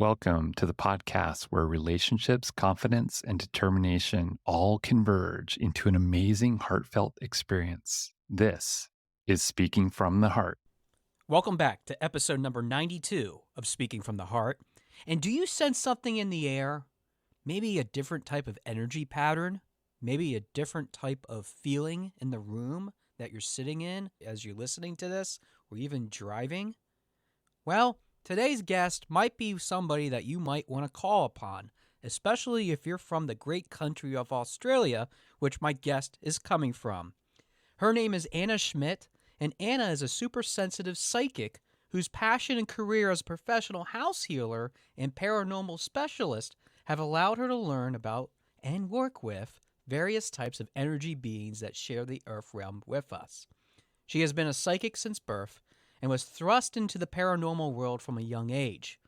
Welcome to the podcast where relationships, confidence, and determination all converge into an amazing, heartfelt experience. This is Speaking from the Heart. Welcome back to episode number 92 of Speaking from the Heart. And do you sense something in the air? Maybe a different type of energy pattern? Maybe a different type of feeling in the room that you're sitting in as you're listening to this, or even driving? Well, today's guest might be somebody that you might want to call upon, especially if you're from the great country of Australia, which my guest is coming from. Her name is Anna Schmidt, and Anna is a super sensitive psychic whose passion and career as a professional house healer and paranormal specialist have allowed her to learn about and work with various types of energy beings that share the earth realm with us. She has been a psychic since birth and was thrust into the paranormal world from a young age.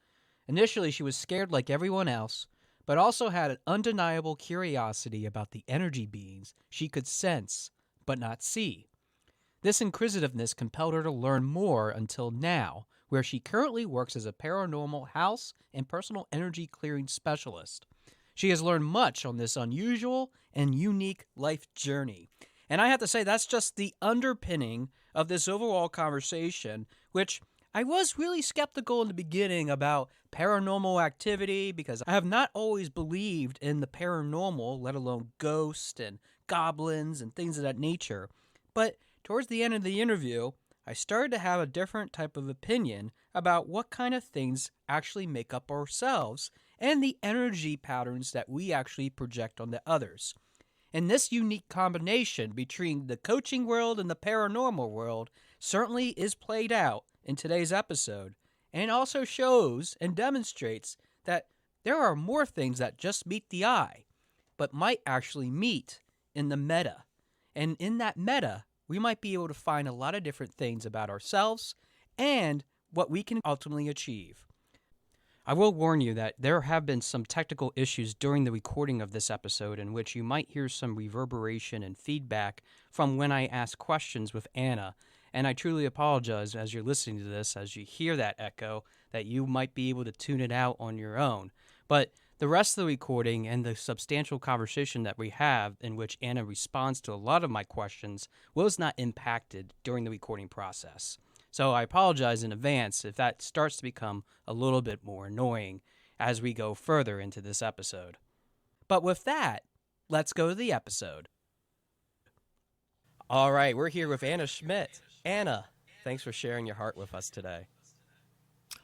Initially, she was scared like everyone else, but also had an undeniable curiosity about the energy beings she could sense but not see. This inquisitiveness compelled her to learn more until now, where she currently works as a paranormal house and personal energy clearing specialist. She has learned much on this unusual and unique life journey. And I have to say, that's just the underpinning of this overall conversation, which I was really skeptical in the beginning about paranormal activity because I have not always believed in the paranormal, let alone ghosts and goblins and things of that nature. But towards the end of the interview, I started to have a different type of opinion about what kind of things actually make up ourselves and the energy patterns that we actually project onto others. And this unique combination between the coaching world and the paranormal world certainly is played out in today's episode, and also shows and demonstrates that there are more things that just meet the eye, but might actually meet in the meta. And in that meta, we might be able to find a lot of different things about ourselves and what we can ultimately achieve. I will warn you that there have been some technical issues during the recording of this episode in which you might hear some reverberation and feedback from when I ask questions with Anna, and I truly apologize as you're listening to this, as you hear that echo, that you might be able to tune it out on your own. But the rest of the recording and the substantial conversation that we have in which Anna responds to a lot of my questions was not impacted during the recording process. So I apologize in advance if that starts to become a little bit more annoying as we go further into this episode. But with that, let's go to the episode. All right, we're here with Anna Schmidt. Anna, thanks for sharing your heart with us today.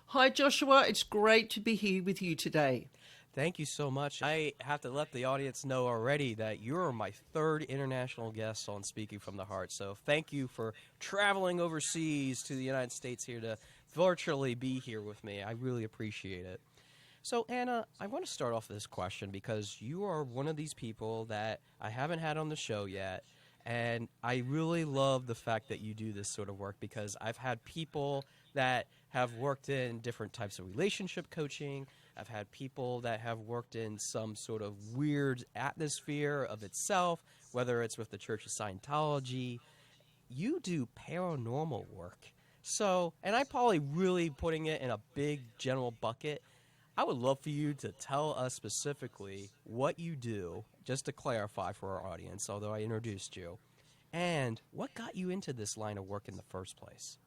Hi, Joshua. It's great to be here with you today. Thank you so much. I have to let the audience know already that you're my third international guest on Speaking from the Heart. So thank you for traveling overseas to the United States here to virtually be here with me. I really appreciate it. So, Anna, I want to start off this question because you are one of these people that I haven't had on the show yet. And I really love the fact that you do this sort of work because I've had people that have worked in different types of relationship coaching. I've had people that have worked in some sort of weird atmosphere of itself, whether it's with the Church of Scientology. You do paranormal work. So, and I'm probably really putting it in a big general bucket. I would love for you to tell us specifically what you do, just to clarify for our audience, although I introduced you, and what got you into this line of work in the first place.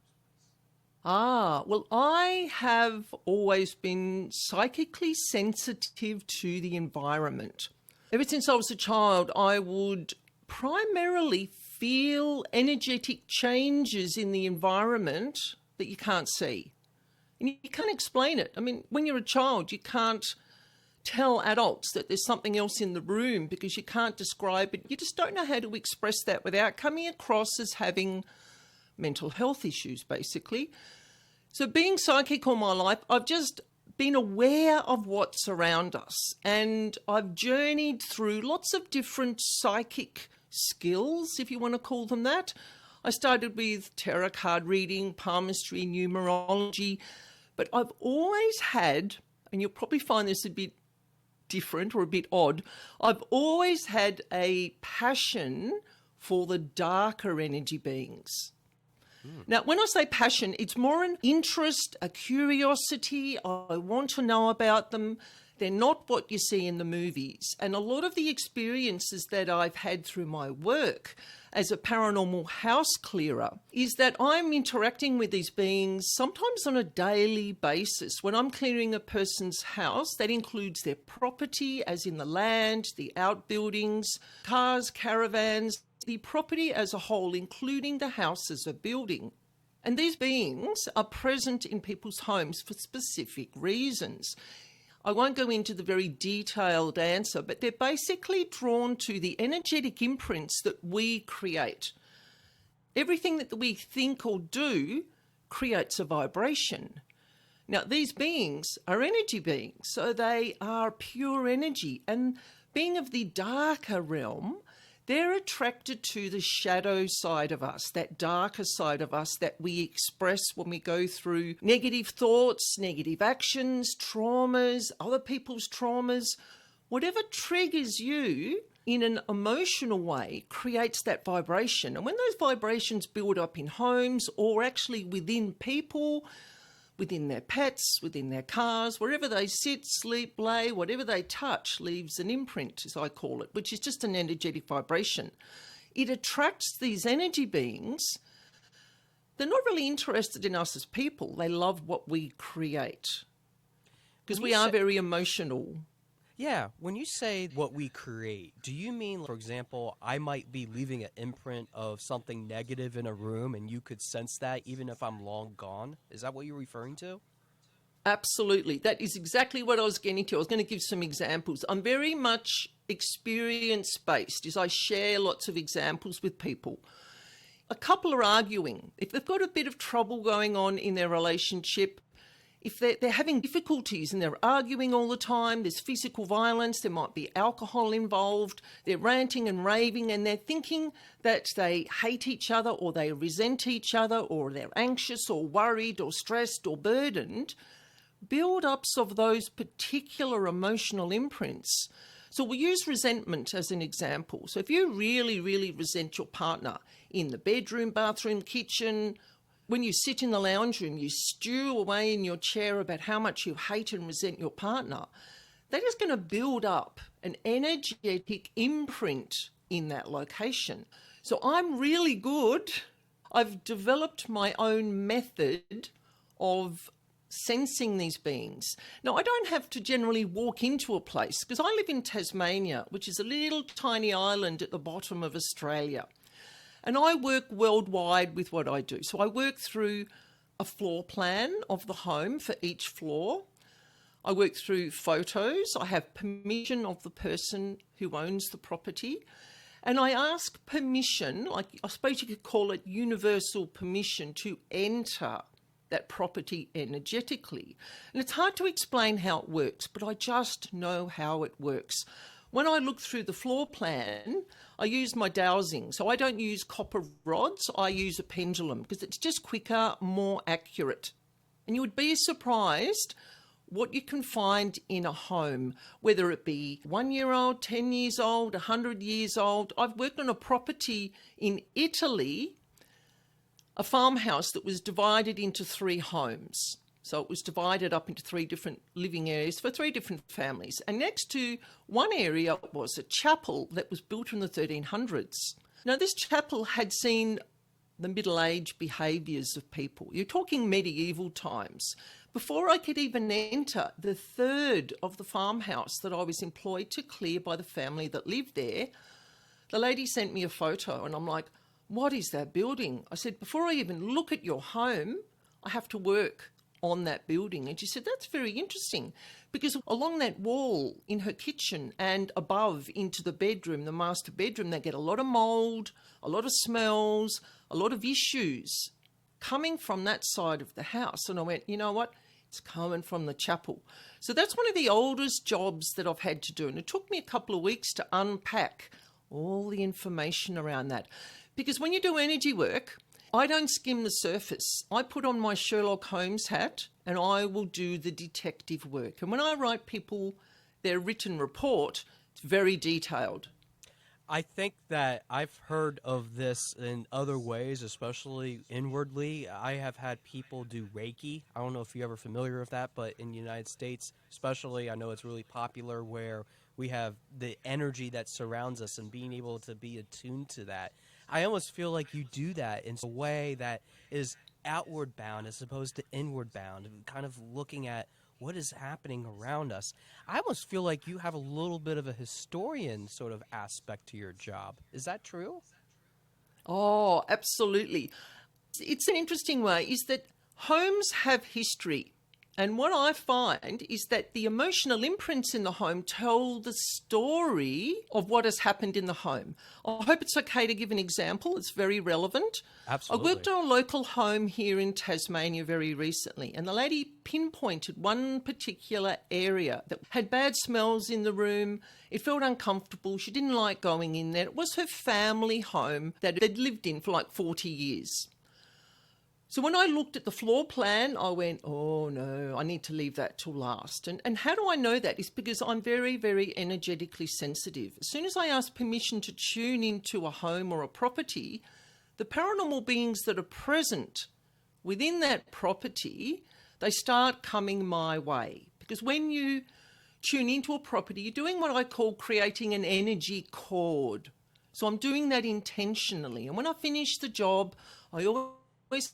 Well, I have always been psychically sensitive to the environment. Ever since I was a child, I would primarily feel energetic changes in the environment that you can't see. And you can't explain it. I mean, when you're a child, you can't tell adults that there's something else in the room because you can't describe it. You just don't know how to express that without coming across as having mental health issues, basically. So being psychic all my life, I've just been aware of what's around us, and I've journeyed through lots of different psychic skills, if you want to call them that. I started with tarot card reading, palmistry, numerology, but I've always had, and you'll probably find this a bit different or a bit odd, I've always had a passion for the darker energy beings. Now, when I say passion, it's more an interest, a curiosity. I want to know about them. They're not what you see in the movies. And a lot of the experiences that I've had through my work as a paranormal house clearer is that I'm interacting with these beings sometimes on a daily basis. When I'm clearing a person's house, that includes their property, as in the land, the outbuildings, cars, caravans, the property as a whole, including the house as a building. And these beings are present in people's homes for specific reasons. I won't go into the very detailed answer, but they're basically drawn to the energetic imprints that we create. Everything that we think or do creates a vibration. Now, these beings are energy beings, so they are pure energy. And being of the darker realm, they're attracted to the shadow side of us, that darker side of us that we express when we go through negative thoughts, negative actions, traumas, other people's traumas. Whatever triggers you in an emotional way creates that vibration. And when those vibrations build up in homes or actually within people, within their pets, within their cars, wherever they sit, sleep, lay, whatever they touch leaves an imprint, as I call it, which is just an energetic vibration. It attracts these energy beings. They're not really interested in us as people. They love what we create because we are very emotional. Yeah, when you say what we create, do you mean, for example, I might be leaving an imprint of something negative in a room and you could sense that even if I'm long gone? Is that what you're referring to? Absolutely. That is exactly what I was getting to. I was going to give some examples. I'm very much experience-based, as I share lots of examples with people. A couple are arguing. If they've got a bit of trouble going on in their relationship, if they're having difficulties and they're arguing all the time, there's physical violence, there might be alcohol involved, they're ranting and raving and they're thinking that they hate each other or they resent each other or they're anxious or worried or stressed or burdened, build-ups of those particular emotional imprints. So we'll use resentment as an example. So if you really, really resent your partner in the bedroom, bathroom, kitchen, when you sit in the lounge room, you stew away in your chair about how much you hate and resent your partner, that is going to build up an energetic imprint in that location. So I'm really good. I've developed my own method of sensing these beings. Now, I don't have to generally walk into a place because I live in Tasmania, which is a little tiny island at the bottom of Australia. And I work worldwide with what I do. So I work through a floor plan of the home for each floor. I work through photos. I have permission of the person who owns the property. And I ask permission, like I suppose you could call it universal permission, to enter that property energetically. And it's hard to explain how it works, but I just know how it works. When I look through the floor plan, I use my dowsing. So I don't use copper rods, I use a pendulum because it's just quicker, more accurate. And you would be surprised what you can find in a home, whether it be 1 year old, 10 years old, 100 years old. I've worked on a property in Italy, a farmhouse that was divided into 3 homes. So it was divided up into 3 different living areas for 3 different families. And next to one area was a chapel that was built in the 1300s. Now, this chapel had seen the middle-aged behaviours of people. You're talking medieval times. Before I could even enter the third of the farmhouse that I was employed to clear by the family that lived there, the lady sent me a photo and I'm like, what is that building? I said, before I even look at your home, I have to work on that building. And she said, that's very interesting because along that wall in her kitchen and above into the bedroom, the master bedroom, they get a lot of mold, a lot of smells, a lot of issues coming from that side of the house. And I went, you know what? It's coming from the chapel. So that's one of the oldest jobs that I've had to do. And it took me a couple of weeks to unpack all the information around that. Because when you do energy work, I don't skim the surface. I put on my Sherlock Holmes hat and I will do the detective work. And when I write people their written report, it's very detailed. I think that I've heard of this in other ways, especially inwardly. I have had people do Reiki. I don't know if you're ever familiar with that, but in the United States, especially, I know it's really popular where we have the energy that surrounds us and being able to be attuned to that. I almost feel like you do that in a way that is outward bound as opposed to inward bound, kind of looking at what is happening around us. I almost feel like you have a little bit of a historian sort of aspect to your job. Is that true? Oh, absolutely. It's an interesting way is that homes have history. And what I find is that the emotional imprints in the home tell the story of what has happened in the home. I hope it's okay to give an example. It's very relevant. Absolutely. I worked on a local home here in Tasmania very recently, and the lady pinpointed one particular area that had bad smells in the room. It felt uncomfortable. She didn't like going in there. It was her family home that they'd lived in for like 40 years. So when I looked at the floor plan, I went, oh no, I need to leave that till last. And how do I know that? It's because I'm very, very energetically sensitive. As soon as I ask permission to tune into a home or a property, the paranormal beings that are present within that property, they start coming my way. Because when you tune into a property, you're doing what I call creating an energy cord. So I'm doing that intentionally. And when I finish the job, I always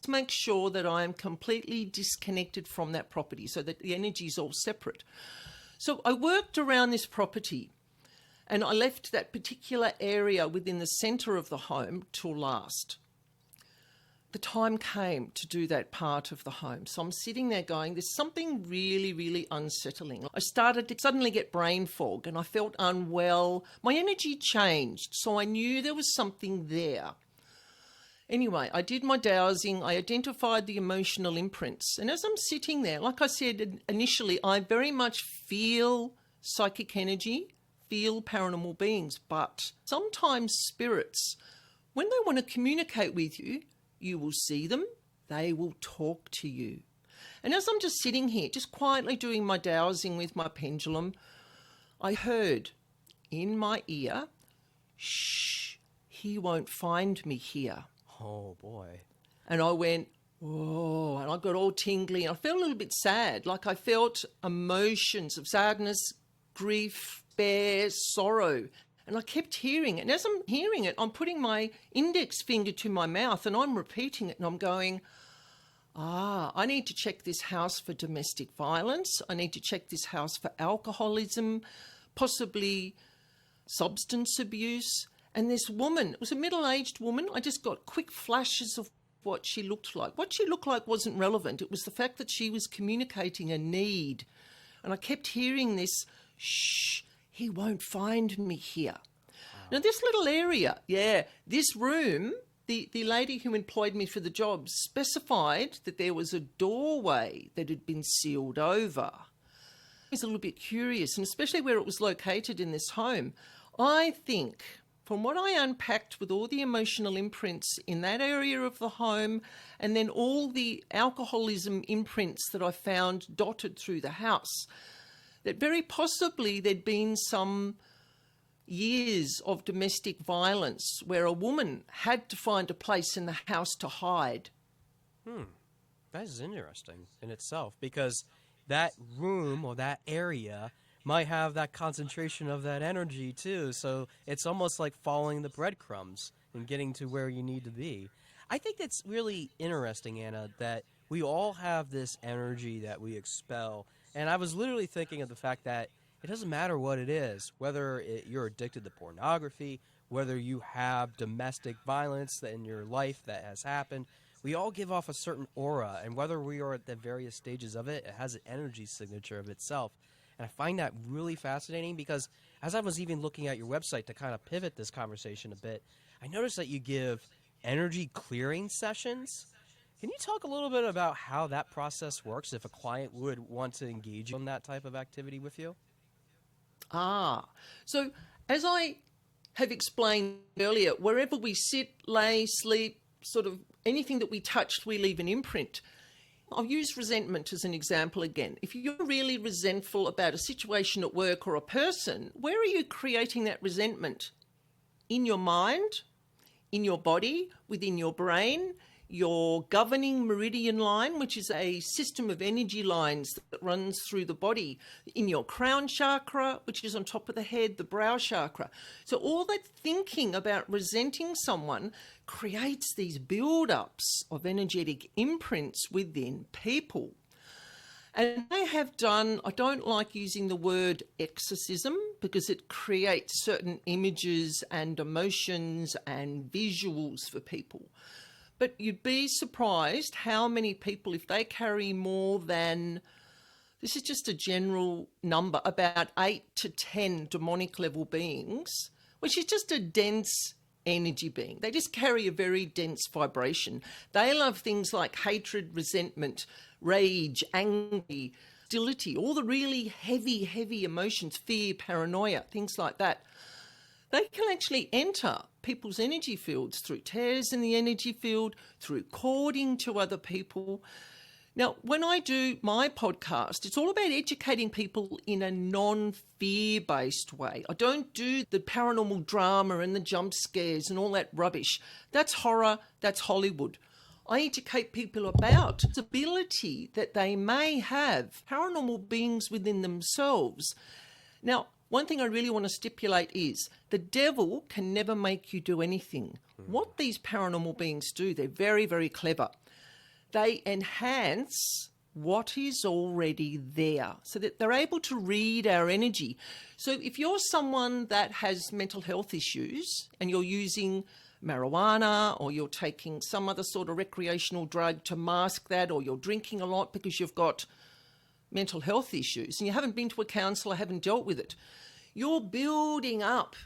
make sure that I am completely disconnected from that property so that the energy is all separate. So I worked around this property and I left that particular area within the centre of the home till last. The time came to do that part of the home. So I'm sitting there going, there's something really, really unsettling. I started to suddenly get brain fog and I felt unwell. My energy changed, so I knew there was something there. Anyway, I did my dowsing, I identified the emotional imprints. And as I'm sitting there, like I said initially, I very much feel psychic energy, feel paranormal beings. But sometimes spirits, when they want to communicate with you, you will see them, they will talk to you. And as I'm just sitting here, just quietly doing my dowsing with my pendulum, I heard in my ear, shh, he won't find me here. Oh, boy. And I went, whoa, and I got all tingly. I felt a little bit sad, like I felt emotions of sadness, grief, despair, sorrow. And I kept hearing it. And as I'm hearing it, I'm putting my index finger to my mouth and I'm repeating it and I'm going, I need to check this house for domestic violence. I need to check this house for alcoholism, possibly substance abuse. And this woman, it was a middle-aged woman. I just got quick flashes of what she looked like. What she looked like wasn't relevant. It was the fact that she was communicating a need. And I kept hearing this, shh, he won't find me here. Now, this little area, this room, the lady who employed me for the job specified that there was a doorway that had been sealed over. I was a little bit curious, and especially where it was located in this home. I think, from what I unpacked with all the emotional imprints in that area of the home, and then all the alcoholism imprints that I found dotted through the house, that very possibly there'd been some years of domestic violence where a woman had to find a place in the house to hide. That is interesting in itself, because that room or that area might have that concentration of that energy too. So it's almost like following the breadcrumbs and getting to where you need to be. I think that's really interesting, Anna, that we all have this energy that we expel. And I was literally thinking of the fact that it doesn't matter what it is, whether you're addicted to pornography, whether you have domestic violence in your life that has happened. We all give off a certain aura, and whether we are at the various stages of it, it has an energy signature of itself. And I find that really fascinating because as I was even looking at your website to kind of pivot this conversation a bit, I noticed that you give energy clearing sessions. Can you talk a little bit about how that process works if a client would want to engage in that type of activity with you? So as I have explained earlier, wherever we sit, lay, sleep, sort of anything that we touched, we leave an imprint. I'll use resentment as an example again. If you're really resentful about a situation at work or a person, where are you creating that resentment? in your mind, in your body, within your brain, your governing meridian line, which is a system of energy lines that runs through the body, in your crown chakra, which is on top of the head, the brow chakra. So all that thinking about resenting someone creates these build-ups of energetic imprints within people. And I don't like using the word exorcism because it creates certain images and emotions and visuals for people. But you'd be surprised how many people, if they carry more than, this is just a general number, about 8 to 10 demonic level beings, which is just a dense energy being. They just carry a very dense vibration. They love things like hatred, resentment, rage, anger, hostility, all the really heavy emotions, fear, paranoia, things like that. They can actually enter people's energy fields through tears in the energy field, through cording to other people. Now, when I do my podcast, it's all about educating people in a non-fear-based way. I don't do the paranormal drama and the jump scares and all that rubbish. That's horror, that's Hollywood. I educate people about the ability that they may have paranormal beings within themselves. Now, one thing I really want to stipulate is the devil can never make you do anything. What these paranormal beings do, they're very, very clever. They enhance what is already there so that they're able to read our energy. So if you're someone that has mental health issues and you're using marijuana or you're taking some other sort of recreational drug to mask that, or you're drinking a lot because you've got mental health issues and you haven't been to a counsellor, haven't dealt with it, you're building up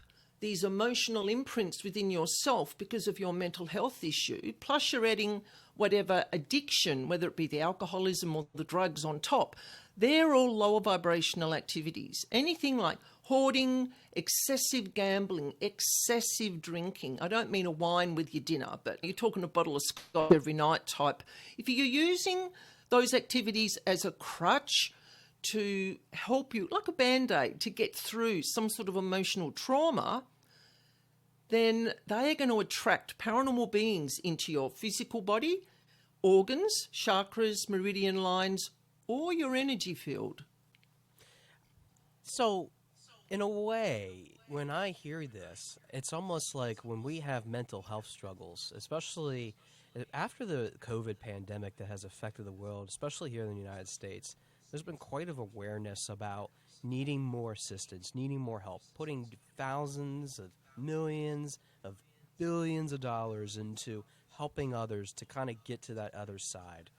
these emotional imprints within yourself because of your mental health issue, plus you're adding whatever addiction, whether it be the alcoholism or the drugs on top. They're all lower vibrational activities. Anything like hoarding, excessive gambling, excessive drinking. I don't mean a wine with your dinner, but you're talking a bottle of scotch every night type. If you're using those activities as a crutch to help you, like a Band-Aid, to get through some sort of emotional trauma, then they are going to attract paranormal beings into your physical body, organs, chakras, meridian lines, or your energy field. So, in a way, when I hear this, it's almost like when we have mental health struggles, especially after the COVID pandemic that has affected the world, especially here in the United States, there's been quite of awareness about needing more assistance, needing more help, putting thousands of millions of billions of dollars into helping others to kind of get to that other side.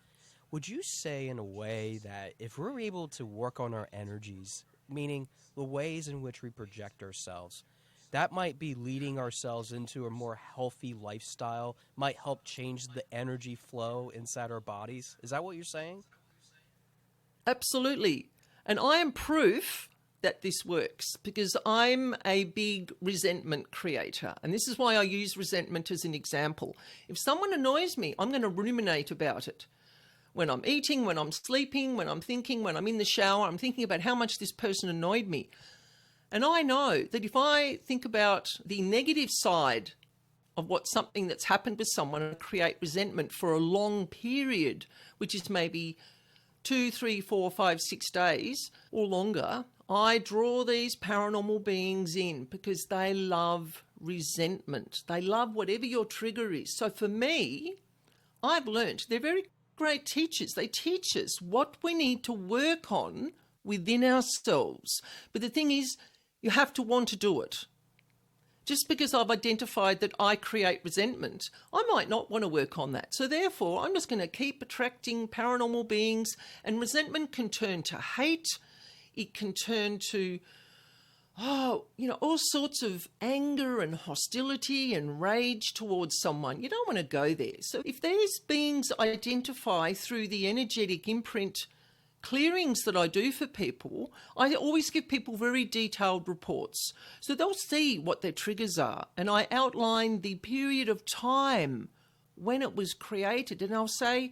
Would you say in a way that if we're able to work on our energies, meaning the ways in which we project ourselves, that might be leading ourselves into a more healthy lifestyle, might help change the energy flow inside our bodies? Is that what you're saying? Absolutely. And I am proof that this works because I'm a big resentment creator. And this is why I use resentment as an example. If someone annoys me, I'm going to ruminate about it. When I'm eating, when I'm sleeping, when I'm thinking, when I'm in the shower, I'm thinking about how much this person annoyed me. And I know that if I think about the negative side of what something that's happened with someone and create resentment for a long period, which is maybe 2, 3, 4, 5, 6 days or longer, I draw these paranormal beings in because they love resentment. They love whatever your trigger is. So for me, I've learnt they're very great teachers. They teach us what we need to work on within ourselves. But the thing is, you have to want to do it. Just because I've identified that I create resentment, I might not want to work on that. So therefore, I'm just going to keep attracting paranormal beings, and resentment can turn to hate. It can turn to, all sorts of anger and hostility and rage towards someone. You don't want to go there. So if these beings identify through the energetic imprint clearings that I do for people, I always give people very detailed reports. So they'll see what their triggers are. And I outline the period of time when it was created. And I'll say,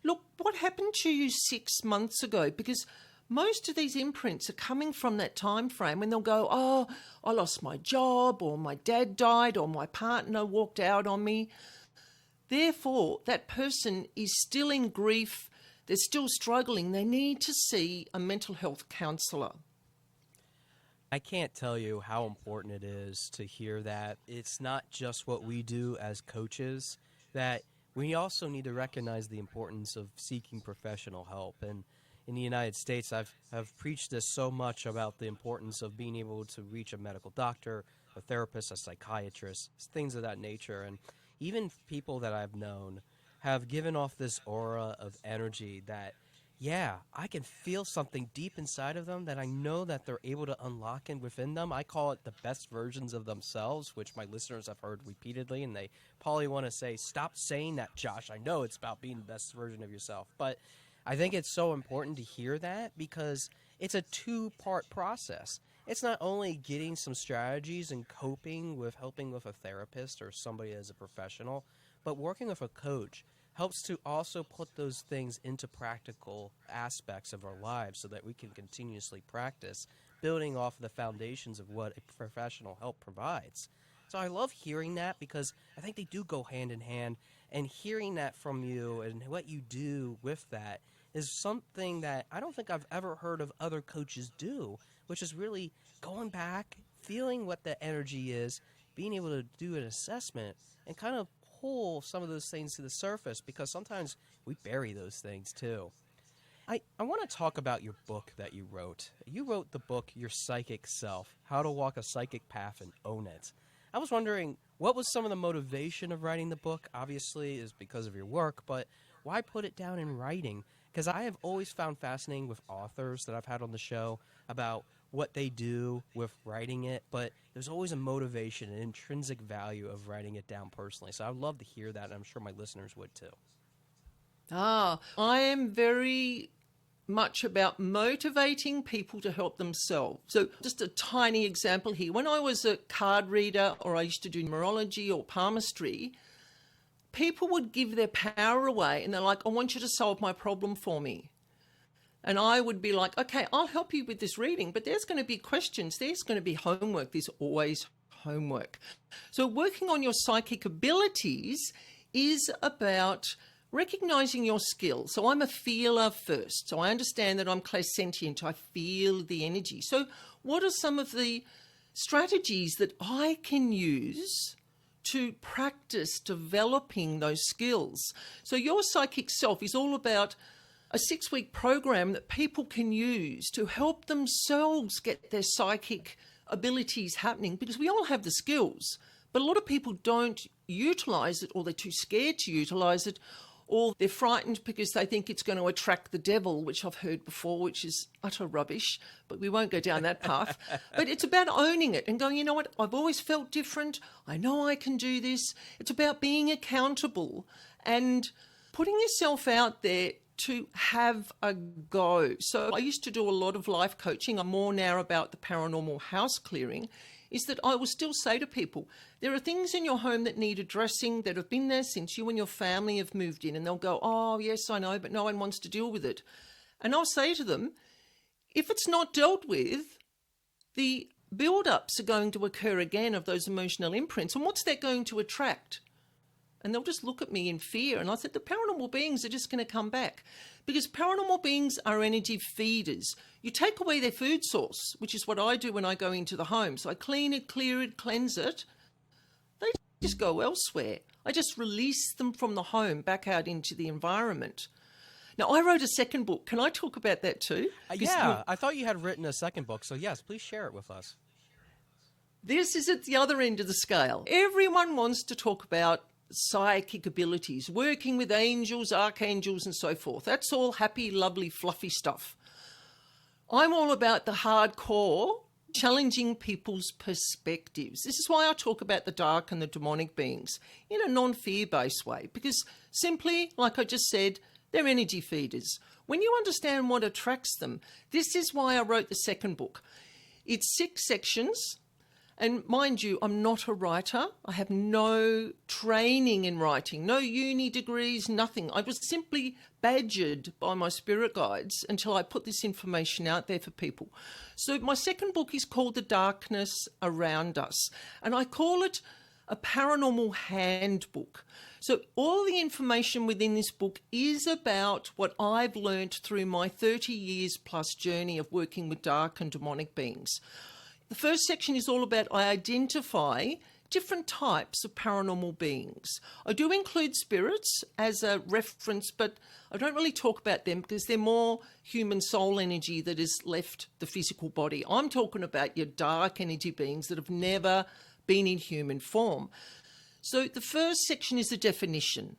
look, what happened to you 6 months ago? Because most of these imprints are coming from that time frame when they'll go, oh, I lost my job, or my dad died, or my partner walked out on me. Therefore, that person is still in grief, they're still struggling, they need to see a mental health counsellor. I can't tell you how important it is to hear that. It's not just what we do as coaches, that we also need to recognize the importance of seeking professional help. And in the United States, I've preached this so much about the importance of being able to reach a medical doctor, a therapist, a psychiatrist, things of that nature. And even people that I've known have given off this aura of energy that, yeah, I can feel something deep inside of them that I know that they're able to unlock in within them. I call it the best versions of themselves, which my listeners have heard repeatedly, and they probably want to say, stop saying that, Josh. I know it's about being the best version of yourself. But I think it's so important to hear that because it's a two-part process. It's not only getting some strategies and coping with helping with a therapist or somebody as a professional, but working with a coach helps to also put those things into practical aspects of our lives so that we can continuously practice, building off of the foundations of what a professional help provides. So I love hearing that because I think they do go hand in hand, and hearing that from you and what you do with that is something that I don't think I've ever heard of other coaches do, which is really going back, feeling what the energy is, being able to do an assessment, and kind of pull some of those things to the surface because sometimes we bury those things too. I want to talk about your book that you wrote. You wrote the book, Your Psychic Self, How to Walk a Psychic Path and Own It. I was wondering, what was some of the motivation of writing the book? Obviously, is because of your work, but why put it down in writing? Because I have always found fascinating with authors that I've had on the show about what they do with writing it, but there's always a motivation, an intrinsic value of writing it down personally. So I'd love to hear that, and I'm sure my listeners would too. I am very much about motivating people to help themselves. So just a tiny example here. When I was a card reader, or I used to do numerology or palmistry, people would give their power away and they're like, I want you to solve my problem for me. And I would be like, okay, I'll help you with this reading, but there's going to be questions. There's going to be homework. There's always homework. So working on your psychic abilities is about recognizing your skills. So I'm a feeler first. So I understand that I'm clairsentient. I feel the energy. So what are some of the strategies that I can use to practice developing those skills? So your psychic self is all about a 6-week program that people can use to help themselves get their psychic abilities happening, because we all have the skills, but a lot of people don't utilize it, or they're too scared to utilize it, or they're frightened because they think it's going to attract the devil, which I've heard before, which is utter rubbish, but we won't go down that path. But it's about owning it and going, you know what, I've always felt different. I know I can do this. It's about being accountable and putting yourself out there to have a go. So I used to do a lot of life coaching. I'm more now about the paranormal house clearing, is that I will still say to people, there are things in your home that need addressing that have been there since you and your family have moved in. And they'll go, oh, yes, I know, but no one wants to deal with it. And I'll say to them, if it's not dealt with, the build-ups are going to occur again of those emotional imprints. And what's that going to attract? And they'll just look at me in fear. And I said, the paranormal beings are just going to come back, because paranormal beings are energy feeders. You take away their food source, which is what I do when I go into the home. So I clean it, clear it, cleanse it. They just go elsewhere. I just release them from the home back out into the environment. Now, I wrote a second book. Can I talk about that too? Yeah, I thought you had written a second book. So yes, please share it with us. This is at the other end of the scale. Everyone wants to talk about psychic abilities, working with angels, archangels, and so forth. That's all happy, lovely, fluffy stuff. I'm all about the hardcore, challenging people's perspectives. This is why I talk about the dark and the demonic beings in a non-fear-based way, because simply, like I just said, they're energy feeders. When you understand what attracts them, this is why I wrote the second book. It's 6 sections, And mind you, I'm not a writer. I have no training in writing, no uni degrees, nothing. I was simply badgered by my spirit guides until I put this information out there for people. So my second book is called The Darkness Around Us, and I call it a paranormal handbook. So all the information within this book is about what I've learned through my 30 years plus journey of working with dark and demonic beings. The first section is all about I identify different types of paranormal beings. I do include spirits as a reference, but I don't really talk about them because they're more human soul energy that has left the physical body. I'm talking about your dark energy beings that have never been in human form. So the first section is the definition.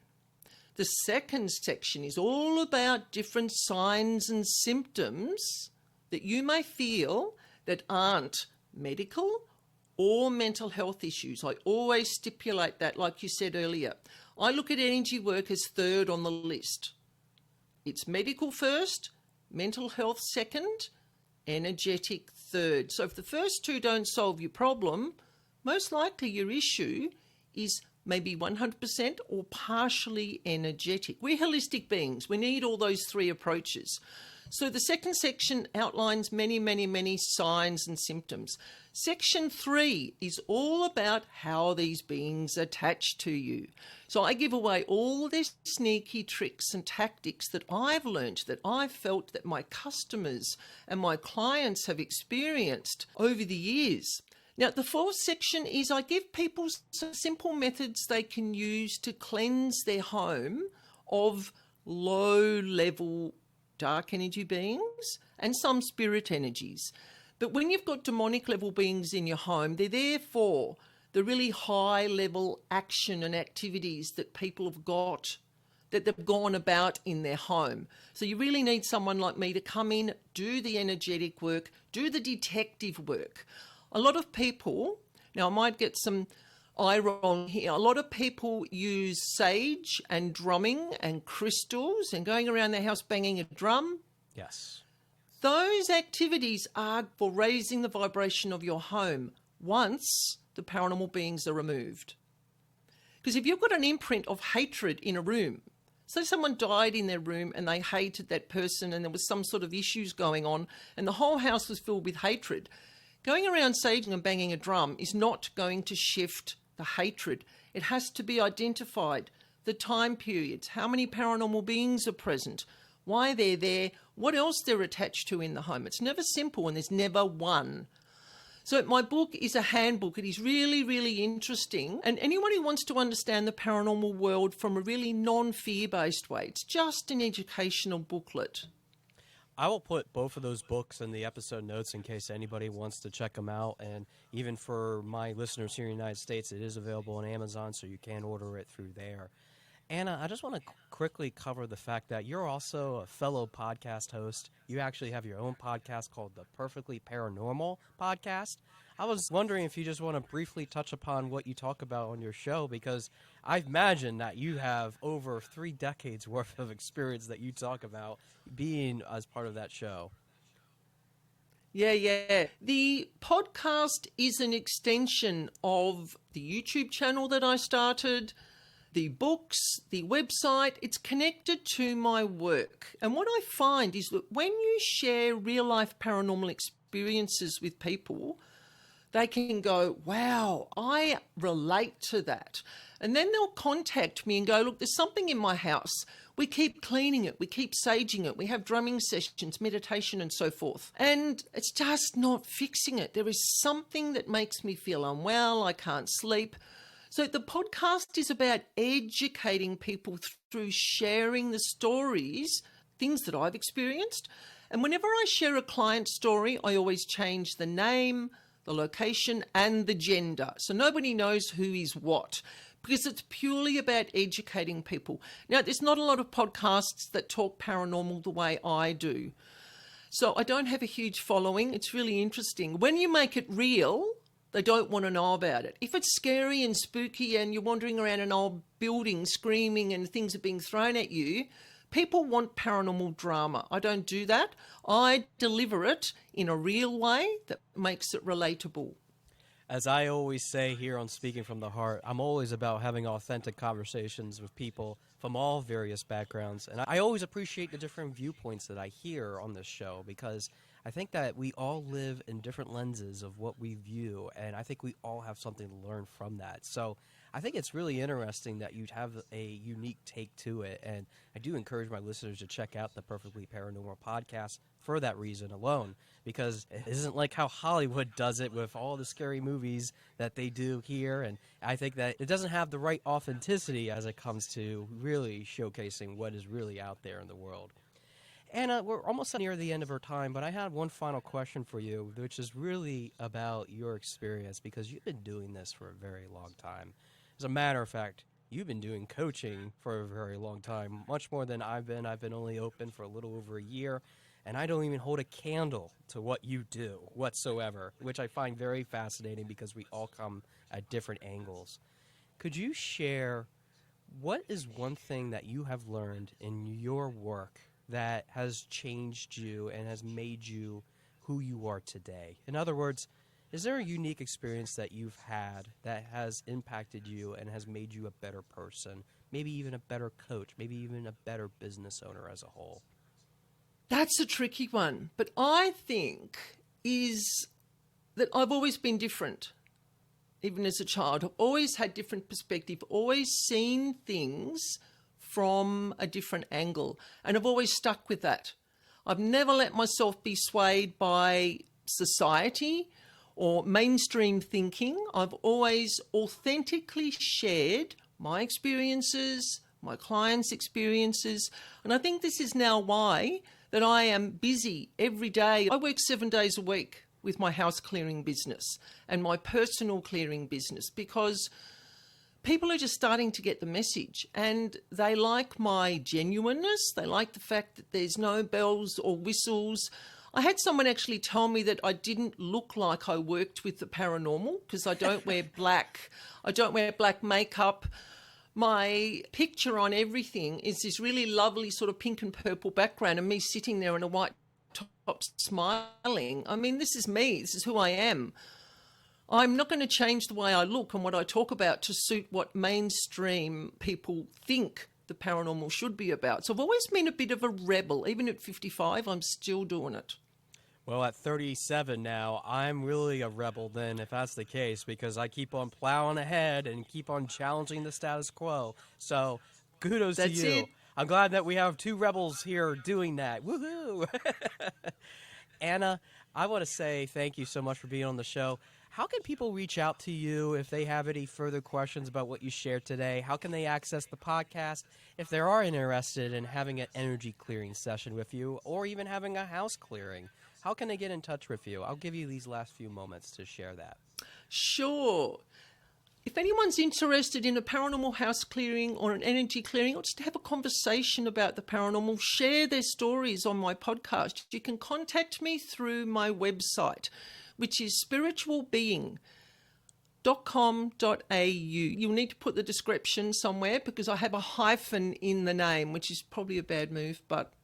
The second section is all about different signs and symptoms that you may feel that aren't medical or mental health issues. I always stipulate that, like you said earlier. I look at energy work as third on the list. It's medical first, mental health second, energetic third. So if the first two don't solve your problem, most likely your issue is maybe 100% or partially energetic. We're holistic beings. We need all those three approaches. So the second section outlines many signs and symptoms. Section 3 is all about how these beings attach to you. So I give away all these sneaky tricks and tactics that I've learned, that I've felt that my customers and my clients have experienced over the years. Now, the fourth section is I give people some simple methods they can use to cleanse their home of low-level dark energy beings and some spirit energies. But when you've got demonic level beings in your home, they're there for the really high level action and activities that people have got, that they've gone about in their home. So you really need someone like me to come in, do the energetic work, do the detective work. A lot of people, now I might get some eye roll here, a lot of people use sage and drumming and crystals and going around their house banging a drum. Yes. Those activities are for raising the vibration of your home once the paranormal beings are removed. Because if you've got an imprint of hatred in a room, so someone died in their room and they hated that person and there was some sort of issues going on and the whole house was filled with hatred, going around saging and banging a drum is not going to shift the hatred. It has to be identified, the time periods, how many paranormal beings are present, why they're there, what else they're attached to in the home. It's never simple and there's never one. So my book is a handbook. It is really interesting. And anyone who wants to understand the paranormal world from a really non-fear-based way, it's just an educational booklet. I will put both of those books in the episode notes in case anybody wants to check them out. And even for my listeners here in the United States, it is available on Amazon, so you can order it through there. Anna, I just want to quickly cover the fact that you're also a fellow podcast host. You actually have your own podcast called the Perfectly Paranormal Podcast. I was wondering if you just want to briefly touch upon what you talk about on your show, because I imagine that you have over 3 decades worth of experience that you talk about being as part of that show. Yeah. The podcast is an extension of the YouTube channel that I started, the books, the website. It's connected to my work. And what I find is that when you share real-life paranormal experiences with people, they can go, wow, I relate to that. And then they'll contact me and go, look, there's something in my house. We keep cleaning it. We keep saging it. We have drumming sessions, meditation and so forth. And it's just not fixing it. There is something that makes me feel unwell. I can't sleep. So the podcast is about educating people through sharing the stories, things that I've experienced. And whenever I share a client story, I always change the name, the location and the gender. So nobody knows who is what, because it's purely about educating people. Now, there's not a lot of podcasts that talk paranormal the way I do. So I don't have a huge following. It's really interesting. When you make it real, they don't want to know about it. If it's scary and spooky and you're wandering around an old building screaming and things are being thrown at you, people want paranormal drama. I don't do that. I deliver it in a real way that makes it relatable. As I always say here on Speaking from the Heart, I'm always about having authentic conversations with people from all various backgrounds. And I always appreciate the different viewpoints that I hear on this show because I think that we all live in different lenses of what we view, and I think we all have something to learn from that. So I think it's really interesting that you have a unique take to it, and I do encourage my listeners to check out the Perfectly Paranormal podcast for that reason alone, because it isn't like how Hollywood does it with all the scary movies that they do here, and I think that it doesn't have the right authenticity as it comes to really showcasing what is really out there in the world. Anna, we're almost near the end of our time, but I had one final question for you, which is really about your experience, because you've been doing this for a very long time. As a matter of fact, you've been doing coaching for a very long time, much more than I've been. I've been only open for a little over a year, and I don't even hold a candle to what you do whatsoever, which I find very fascinating because we all come at different angles. Could you share what is one thing that you have learned in your work that has changed you and has made you who you are today? In other words, is there a unique experience that you've had that has impacted you and has made you a better person, maybe even a better coach, maybe even a better business owner as a whole? That's a tricky one, but I think is that I've always been different. Even as a child, I've always had different perspective, always seen things from a different angle, and I've always stuck with that. I've never let myself be swayed by society or mainstream thinking. I've always authentically shared my experiences, my clients' experiences, and I think this is now why that I am busy every day. I work 7 days a week with my house clearing business and my personal clearing business because people are just starting to get the message, and they like my genuineness. They like the fact that there's no bells or whistles. I had someone actually tell me that I didn't look like I worked with the paranormal because I don't wear black. I don't wear black makeup. My picture on everything is this really lovely sort of pink and purple background and me sitting there in a white top smiling. I mean, this is me. This is who I am. I'm not going to change the way I look and what I talk about to suit what mainstream people think the paranormal should be about. So I've always been a bit of a rebel. Even at 55, I'm still doing it. Well, at 37 now, I'm really a rebel then, if that's the case, because I keep on plowing ahead and keep on challenging the status quo. So kudos to That's you. it. I'm glad that we have two rebels here doing that. Woohoo! Anna, I want to say thank you so much for being on the show. How can people reach out to you if they have any further questions about what you shared today? How can they access the podcast if they are interested in having an energy clearing session with you or even having a house clearing? How can they get in touch with you? I'll give you these last few moments to share that. Sure. If anyone's interested in a paranormal house clearing or an energy clearing, or just to have a conversation about the paranormal, share their stories on my podcast, you can contact me through my website, which is spiritualbeing.com.au. You'll need to put the description somewhere because I have a hyphen in the name, which is probably a bad move, but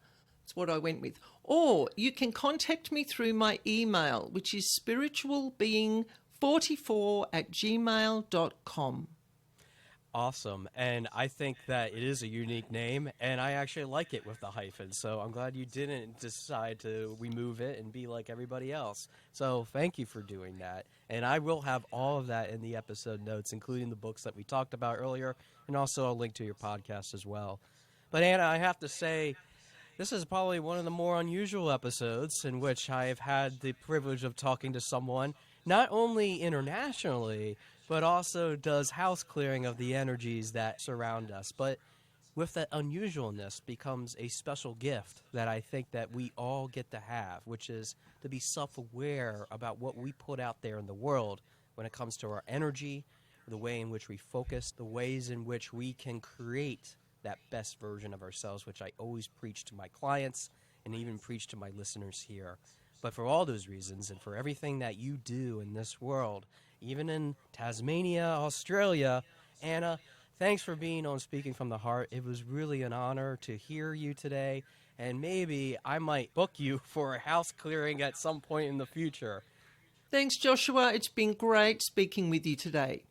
it's what I went with. Or you can contact me through my email, which is spiritualbeing44@gmail.com. Awesome. And I think that it is a unique name, and I actually like it with the hyphen. So I'm glad you didn't decide to remove it and be like everybody else. So thank you for doing that. And I will have all of that in the episode notes, including the books that we talked about earlier, and also a link to your podcast as well. But Anna, I have to say, this is probably one of the more unusual episodes in which I have had the privilege of talking to someone, not only internationally, but also does house clearing of the energies that surround us. But with that unusualness becomes a special gift that I think that we all get to have, which is to be self-aware about what we put out there in the world when it comes to our energy, the way in which we focus, the ways in which we can create that best version of ourselves, which I always preach to my clients and even preach to my listeners here. But for all those reasons and for everything that you do in this world, even in Tasmania, Australia, Anna, thanks for being on Speaking from the Heart. It was really an honor to hear you today, and maybe I might book you for a house clearing at some point in the future. Thanks, Joshua. It's been great speaking with you today.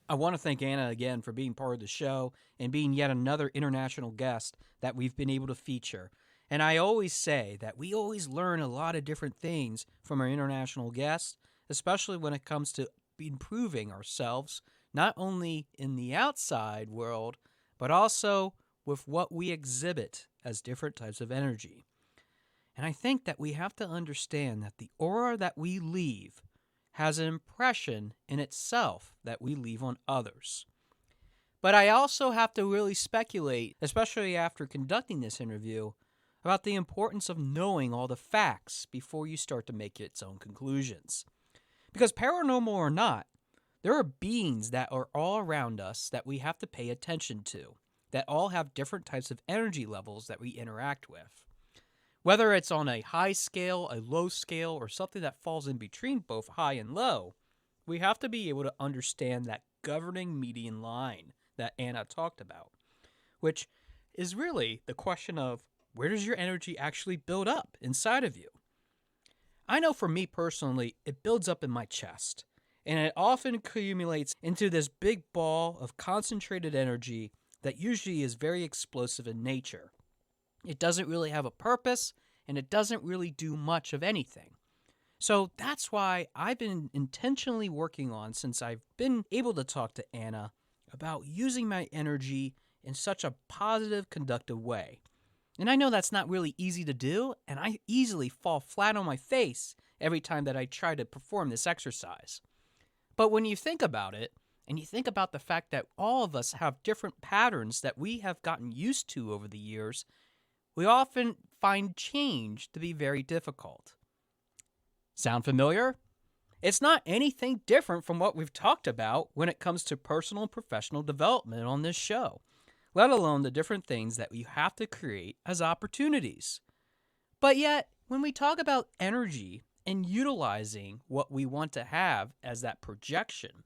I want to thank Anna again for being part of the show and being yet another international guest that we've been able to feature. And I always say that we always learn a lot of different things from our international guests, especially when it comes to improving ourselves, not only in the outside world, but also with what we exhibit as different types of energy. And I think that we have to understand that the aura that we leave has an impression in itself that we leave on others. But I also have to really speculate, especially after conducting this interview, about the importance of knowing all the facts before you start to make its own conclusions. Because paranormal or not, there are beings that are all around us that we have to pay attention to, that all have different types of energy levels that we interact with. Whether it's on a high scale, a low scale, or something that falls in between both high and low, we have to be able to understand that governing median line that Anna talked about, which is really the question of where does your energy actually build up inside of you? I know for me personally, it builds up in my chest, and it often accumulates into this big ball of concentrated energy that usually is very explosive in nature. It doesn't really have a purpose, and it doesn't really do much of anything. So that's why I've been intentionally working on, since I've been able to talk to Anna, about using my energy in such a positive, conductive way. And I know that's not really easy to do, and I easily fall flat on my face every time that I try to perform this exercise. But when you think about it, and you think about the fact that all of us have different patterns that we have gotten used to over the years, we often find change to be very difficult. Sound familiar? It's not anything different from what we've talked about when it comes to personal and professional development on this show, let alone the different things that we have to create as opportunities. But yet, when we talk about energy and utilizing what we want to have as that projection,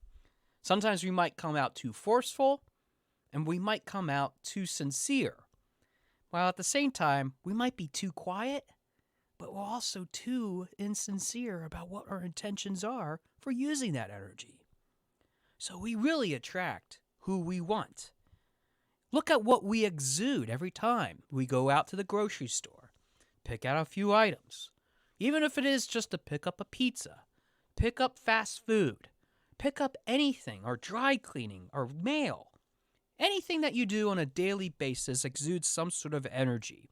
sometimes we might come out too forceful and we might come out too sincere. While at the same time, we might be too quiet, but we're also too insincere about what our intentions are for using that energy. So we really attract who we want. Look at what we exude every time we go out to the grocery store. Pick out a few items. Even if it is just to pick up a pizza, pick up fast food, pick up anything, or dry cleaning, or mail. Anything that you do on a daily basis exudes some sort of energy,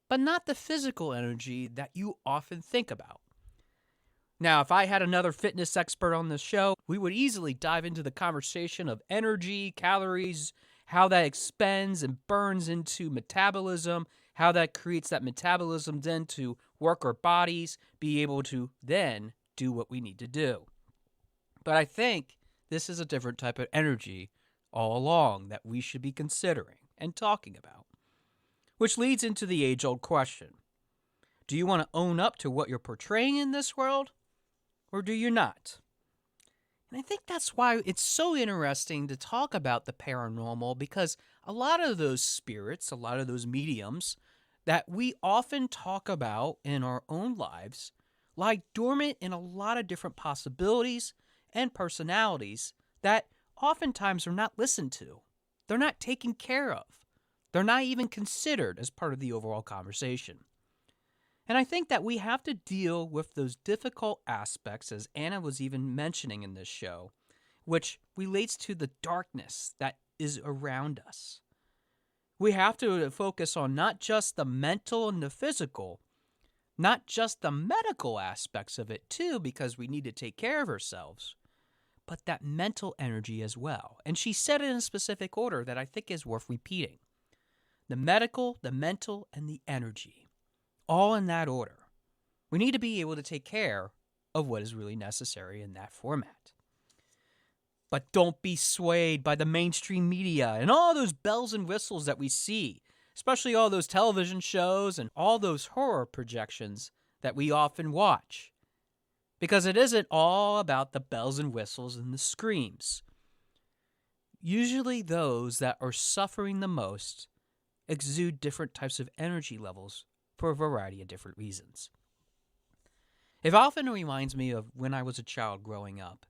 but not the physical energy that you often think about. Now, if I had another fitness expert on the show, we would easily dive into the conversation of energy, calories, how that expends and burns into metabolism, how that creates that metabolism then to work our bodies, be able to then do what we need to do. But I think this is a different type of energy all along that we should be considering and talking about. Which leads into the age-old question. Do you want to own up to what you're portraying in this world, or do you not? And I think that's why it's so interesting to talk about the paranormal, because a lot of those spirits, a lot of those mediums that we often talk about in our own lives lie dormant in a lot of different possibilities and personalities that oftentimes are not listened to. They're not taken care of. They're not even considered as part of the overall conversation. And I think that we have to deal with those difficult aspects, as Anna was even mentioning in this show, which relates to the darkness that is around us. We have to focus on not just the mental and the physical, not just the medical aspects of it too, because we need to take care of ourselves, but that mental energy as well. And she said it in a specific order that I think is worth repeating. The medical, the mental, and the energy. All in that order. We need to be able to take care of what is really necessary in that format. But don't be swayed by the mainstream media and all those bells and whistles that we see, especially all those television shows and all those horror projections that we often watch. Because it isn't all about the bells and whistles and the screams. Usually those that are suffering the most exude different types of energy levels for a variety of different reasons. It often reminds me of when I was a child growing up,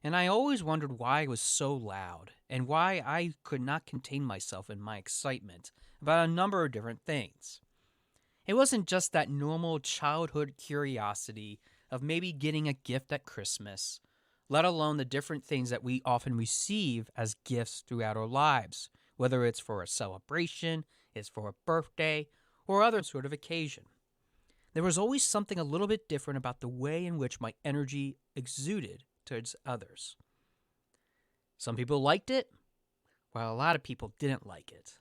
and I always wondered why I was so loud and why I could not contain myself in my excitement about a number of different things. It wasn't just that normal childhood curiosity of maybe getting a gift at Christmas, let alone the different things that we often receive as gifts throughout our lives, whether it's for a celebration, it's for a birthday, or other sort of occasion. There was always something a little bit different about the way in which my energy exuded towards others. Some people liked it, while a lot of people didn't like it.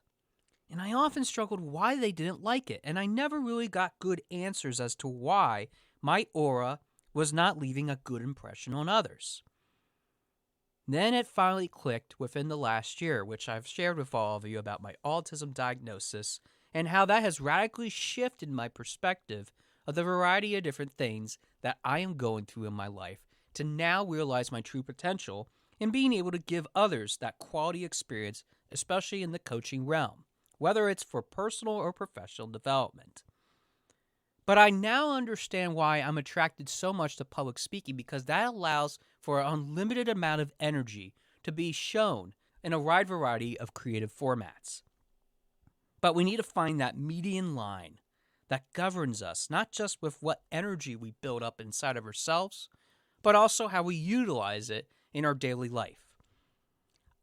And I often struggled why they didn't like it, and I never really got good answers as to why my aura was not leaving a good impression on others. Then it finally clicked within the last year, which I've shared with all of you about my autism diagnosis and how that has radically shifted my perspective of the variety of different things that I am going through in my life to now realize my true potential in being able to give others that quality experience, especially in the coaching realm, whether it's for personal or professional development. But I now understand why I'm attracted so much to public speaking, because that allows for an unlimited amount of energy to be shown in a wide variety of creative formats. But we need to find that median line that governs us, not just with what energy we build up inside of ourselves, but also how we utilize it in our daily life.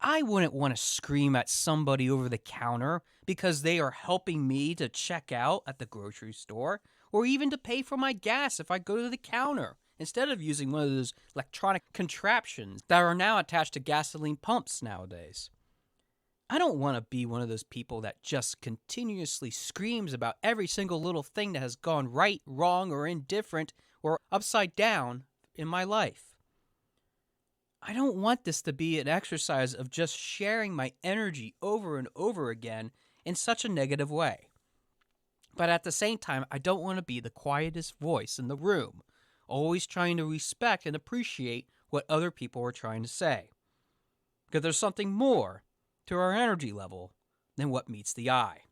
I wouldn't want to scream at somebody over the counter because they are helping me to check out at the grocery store, or even to pay for my gas if I go to the counter, instead of using one of those electronic contraptions that are now attached to gasoline pumps nowadays. I don't want to be one of those people that just continuously screams about every single little thing that has gone right, wrong, or indifferent, or upside down in my life. I don't want this to be an exercise of just sharing my energy over and over again in such a negative way. But at the same time, I don't want to be the quietest voice in the room, always trying to respect and appreciate what other people are trying to say. Because there's something more to our energy level than what meets the eye.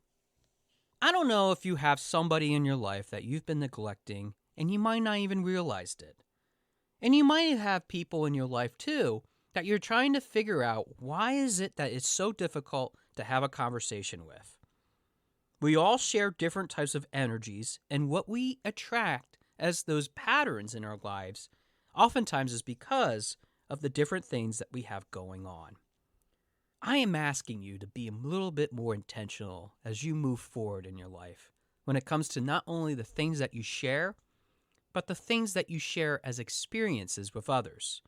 I don't know if you have somebody in your life that you've been neglecting and you might not even realize it. And you might have people in your life too that you're trying to figure out why is it that it's so difficult to have a conversation with. We all share different types of energies, and what we attract as those patterns in our lives oftentimes is because of the different things that we have going on. I am asking you to be a little bit more intentional as you move forward in your life when it comes to not only the things that you share, but the things that you share as experiences with others.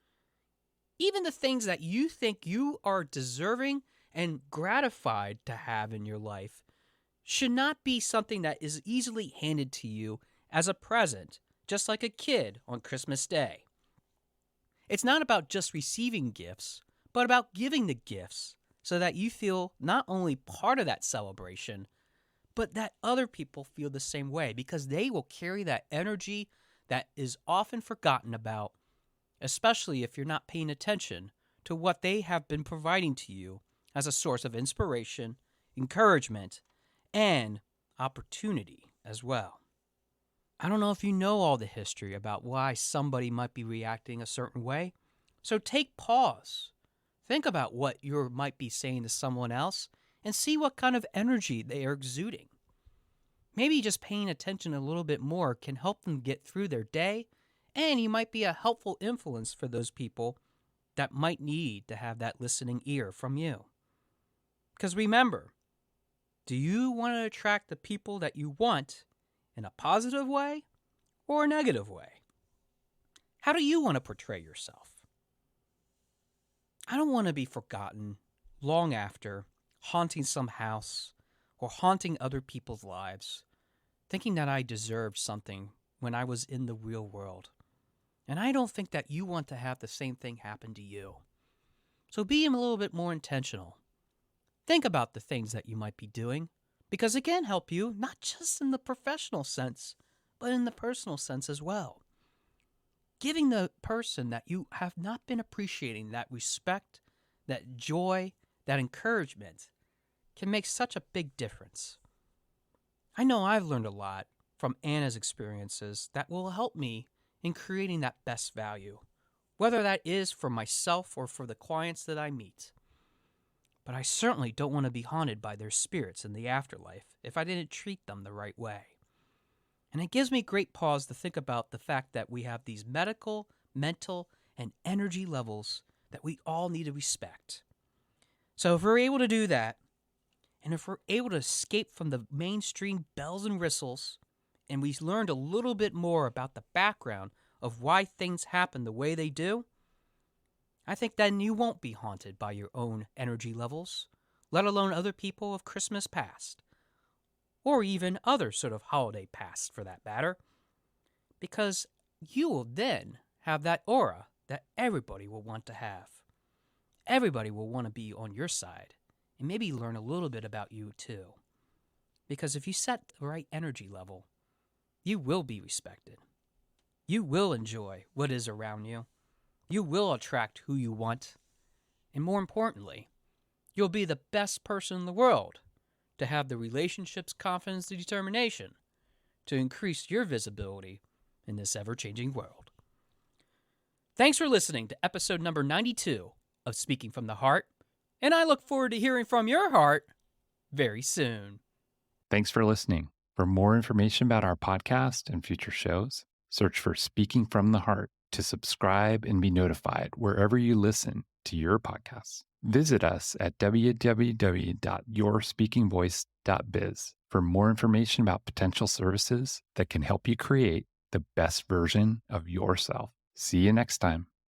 Even the things that you think you are deserving and gratified to have in your life should not be something that is easily handed to you as a present, just like a kid on Christmas Day. It's not about just receiving gifts, but about giving the gifts so that you feel not only part of that celebration, but that other people feel the same way, because they will carry that energy that is often forgotten about, especially if you're not paying attention to what they have been providing to you as a source of inspiration, encouragement, and opportunity as well. I don't know if you know all the history about why somebody might be reacting a certain way, so take pause. Think about what you might be saying to someone else and see what kind of energy they are exuding. Maybe just paying attention a little bit more can help them get through their day, and you might be a helpful influence for those people that might need to have that listening ear from you. Because remember, do you want to attract the people that you want in a positive way or a negative way? How do you want to portray yourself? I don't want to be forgotten long after, haunting some house or haunting other people's lives, thinking that I deserved something when I was in the real world. And I don't think that you want to have the same thing happen to you. So be a little bit more intentional. Think about the things that you might be doing, because it can help you, not just in the professional sense, but in the personal sense as well. Giving the person that you have not been appreciating that respect, that joy, that encouragement can make such a big difference. I know I've learned a lot from Anna's experiences that will help me in creating that best value, whether that is for myself or for the clients that I meet. But I certainly don't want to be haunted by their spirits in the afterlife if I didn't treat them the right way. And it gives me great pause to think about the fact that we have these medical, mental, and energy levels that we all need to respect. So if we're able to do that, and if we're able to escape from the mainstream bells and whistles, and we learned a little bit more about the background of why things happen the way they do, I think then you won't be haunted by your own energy levels, let alone other people of Christmas past, or even other sort of holiday past for that matter, because you will then have that aura that everybody will want to have. Everybody will want to be on your side and maybe learn a little bit about you too. Because if you set the right energy level, you will be respected. You will enjoy what is around you. You will attract who you want. And more importantly, you'll be the best person in the world to have the relationships, confidence, and determination to increase your visibility in this ever-changing world. Thanks for listening to episode number 92 of Speaking from the Heart, and I look forward to hearing from your heart very soon. Thanks for listening. For more information about our podcast and future shows, search for Speaking from the Heart to subscribe and be notified wherever you listen to your podcasts. Visit us at www.yourspeakingvoice.biz for more information about potential services that can help you create the best version of yourself. See you next time.